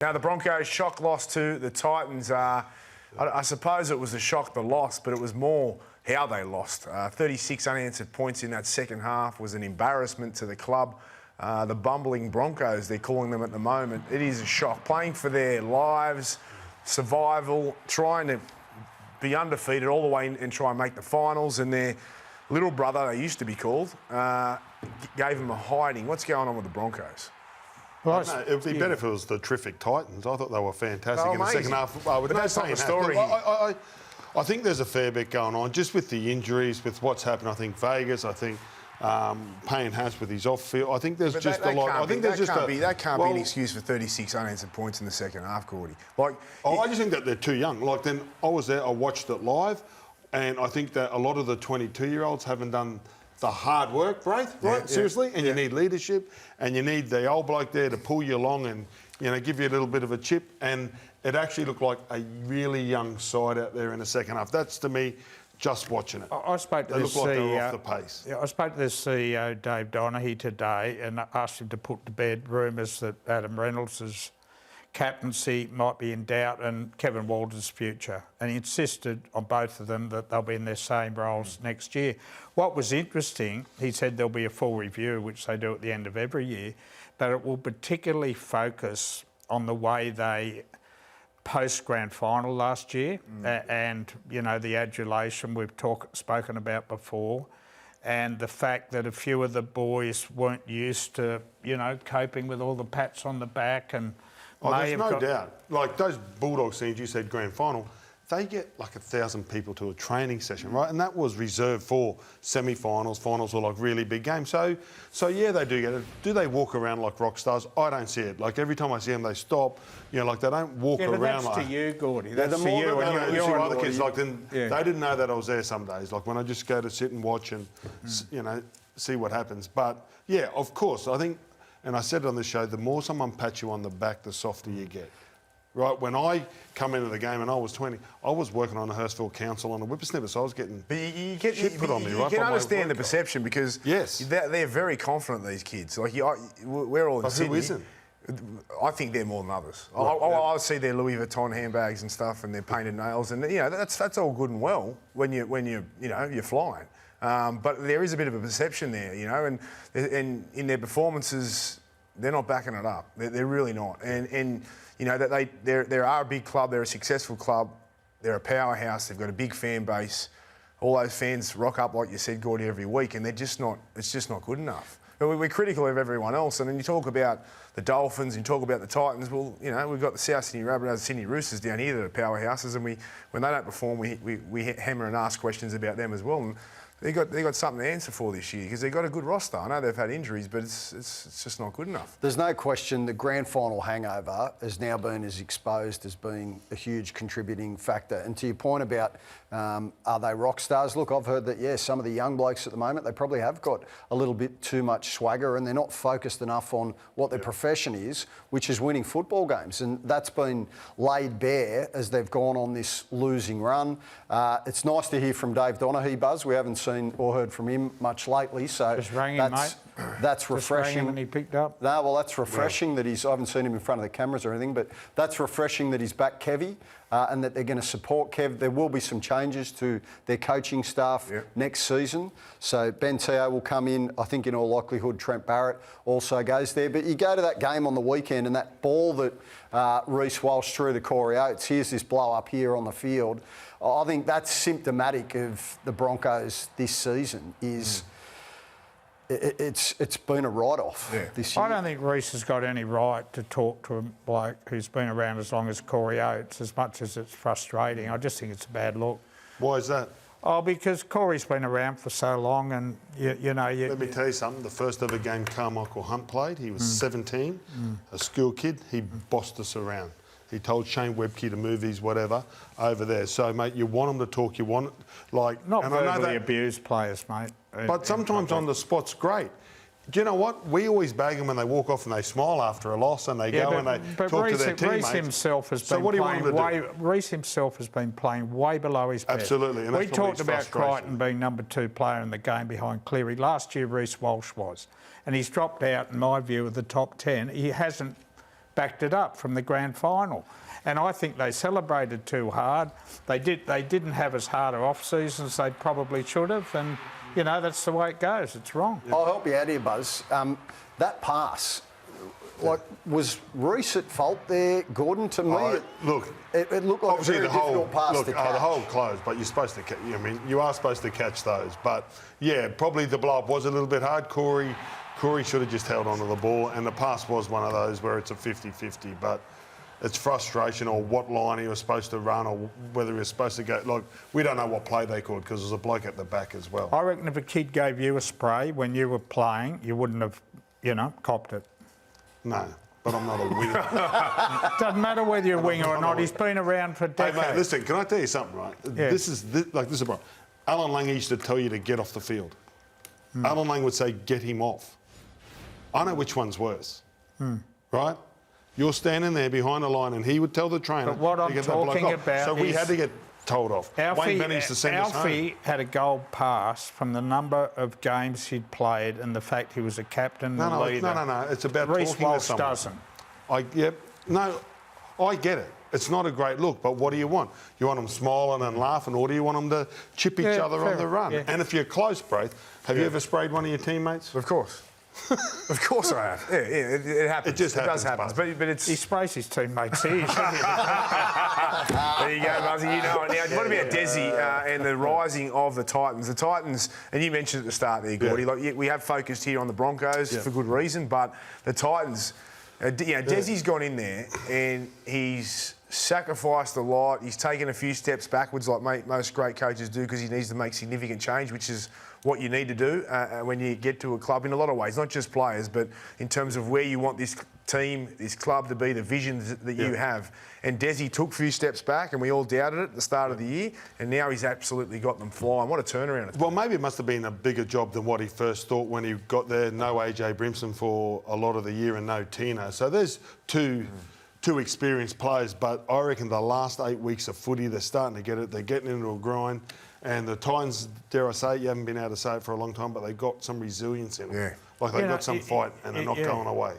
Now, the Broncos' shock loss to the Titans, I suppose it was a shock, the loss, but it was more how they lost. 36 unanswered points in that second half was an embarrassment to the club. The bumbling Broncos, they're calling them at the moment, it is a shock. Playing for their lives, survival, trying to be undefeated all the way and try and make the finals, and their little brother, they used to be called, gave them a hiding. What's going on with the Broncos? Well, it would be better if it was the terrific Titans. I thought they were fantastic in the second half. But that's not the story. I think there's a fair bit going on, just with the injuries, with what's happened. I think Vegas, I think Payne has with his off-field. I think there's just a lot. I think there's just that can't be an excuse for 36 unanswered points in the second half, Gordy. Like, I just think that they're too young. Like, then I was there, I watched it live, and I think that a lot of the 22-year-olds haven't done the hard work, right? Seriously? And you need leadership, and you need the old bloke there to pull you along and, you know, give you a little bit of a chip. And it actually looked like a really young side out there in the second half. That's, to me, just watching it. I spoke to they look like they were off the pace. Yeah, I spoke to the CEO, Dave Donaghy, today, and asked him to put to bed rumours that Adam Reynolds' captaincy might be in doubt and Kevin Walters' future. And he insisted on both of them that they'll be in their same roles next year. What was interesting, he said there'll be a full review, which they do at the end of every year, but it will particularly focus on the way they post-grand final last year and, you know, the adulation we've spoken about before, and the fact that a few of the boys weren't used to, you know, coping with all the pats on the back and... Oh, there's no doubt. Like those Bulldog scenes, you said grand final, they get like 1,000 people to a training session, right? And that was reserved for semi-finals, finals, or like really big games. So yeah, they do get it. Do they walk around like rock stars? I don't see it. Like every time I see them, they stop. You know, like they don't walk around that's like... to you, Gordy. That's to you. And you're other kids, like, they didn't know that I was there some days. Like when I just go to sit and watch and, you know, see what happens. But yeah, of course, I think... And I said it on the show, the more someone pats you on the back, the softer you get. Right? When I come into the game and I was 20, I was working on the Hurstville Council on a whippersnipper, so I was getting shit put on me, right? You can understand the perception because they're very confident, these kids. Like we're all in Sydney. Who isn't? I think they're more than others. I see their Louis Vuitton handbags and stuff and their painted nails, and you know that's all good and well when you're flying. But there is a bit of a perception there, you know, and in their performances, they're not backing it up. They're really not. And you know, that they are a big club, they're a successful club, they're a powerhouse, they've got a big fan base. All those fans rock up, like you said, Gordy, every week, and it's just not good enough. But we're critical of everyone else, and then you talk about the Dolphins and you talk about the Titans. Well, you know, we've got the South Sydney Rabbitohs, Sydney Roosters down here that are powerhouses, and when they don't perform, we hammer and ask questions about them as well. And they got something to answer for this year because they've got a good roster. I know they've had injuries, but it's just not good enough. There's no question the grand final hangover has now been as exposed as being a huge contributing factor. And to your point about are they rock stars? Look, I've heard that, yes, some of the young blokes at the moment, they probably have got a little bit too much swagger and they're not focused enough on what their profession is, which is winning football games. And that's been laid bare as they've gone on this losing run. It's nice to hear from Dave Donaghy, Buzz. We haven't seen or heard from him much lately, so just rang him, mate. That's refreshing. Just rang him and he picked up. No, well, that's refreshing that he's... I haven't seen him in front of the cameras or anything, but that's refreshing that he's back Kevy and that they're going to support Kev. There will be some changes to their coaching staff next season. So Ben Teo will come in. I think in all likelihood Trent Barrett also goes there. But you go to that game on the weekend and that ball that Reece Walsh threw to Corey Oates, here's this blow up here on the field. I think that's symptomatic of the Broncos this season. It's been a write-off this year. I don't think Reece has got any right to talk to a bloke who's been around as long as Corey Oates, as much as it's frustrating. I just think it's a bad look. Why is that? Oh, because Corey's been around for so long and, you know... Let me tell you something. The first ever game Carmichael Hunt played, he was 17, a school kid. He bossed us around. He told Shane Webke to move his whatever over there. So, mate, you want them to talk, you want... like, not verbally abused players, mate. But sometimes on the spot's great. Do you know what? We always bag them when they walk off and they smile after a loss and they go and they talk to their teammates. Reece himself has been playing Reece himself has been playing way below his best. Absolutely. And we talked about Crichton being number 2 player in the game behind Cleary. Last year, Reece Walsh was. And he's dropped out, in my view, of the top 10. He hasn't backed it up from the grand final. And I think they celebrated too hard. They didn't have as hard an off-season as they probably should have, and, you know, that's the way it goes. It's wrong. I'll help you out here, Buzz. That pass, like, was Reece at fault there, Gordon? To me, it looked like a very difficult pass to catch. The hole closed, but you're supposed to catch. I mean, you are supposed to catch those. But, yeah, probably the blow-up was a little bit hard. Corey should have just held onto the ball, and the pass was one of those where it's a 50-50, but it's frustration or what line he was supposed to run or whether he was supposed to go. Like, we don't know what play they called because there's a bloke at the back as well. I reckon if a kid gave you a spray when you were playing, you wouldn't have, you know, copped it. No, but I'm not a winger. Doesn't matter whether you're a winger or not. He's been around for decades. Hey, mate, listen, can I tell you something, right? Yeah. This is a problem. Alan Langer used to tell you to get off the field. Alan Langer would say, get him off. I know which one's worse, right? You're standing there behind the line and he would tell the trainer But what to I'm get that bloke talking off. about So we is had to get told off. Wayne managed to send us home. Alfie had a gold pass from the number of games he'd played and the fact he was a captain and leader. No. It's about Reece talking Walsh to someone. doesn't. I get it. It's not a great look, but what do you want? You want them smiling and laughing, or do you want them to chip each other on the run? Yeah. And if you're close, Braith, have you ever sprayed one of your teammates? Of course. Of course I have. Yeah, it happens. It just does happens, happen. But it's... He sprays his teammates here, shouldn't he? There you go, Buzzy. You know it. Now, what about Desi and the rising of the Titans? The Titans, and you mentioned at the start there, Gordy, like, we have focused here on the Broncos for good reason, but the Titans, Desi's gone in there and he's sacrificed a lot. He's taken a few steps backwards like most great coaches do because he needs to make significant change, which is what you need to do when you get to a club in a lot of ways, not just players, but in terms of where you want this team, this club to be, the visions that you have. And Desi took a few steps back and we all doubted it at the start of the year, and now he's absolutely got them flying. What a turnaround it's been. Well, maybe it must have been a bigger job than what he first thought when he got there. No AJ Brimson for a lot of the year and no Tino. So there's two experienced players, but I reckon the last 8 weeks of footy, they're starting to get it. They're getting into a grind. And the Titans, dare I say it, you haven't been able to say it for a long time, but they got some resilience in them. Yeah. Like they got some fight and they're not going away.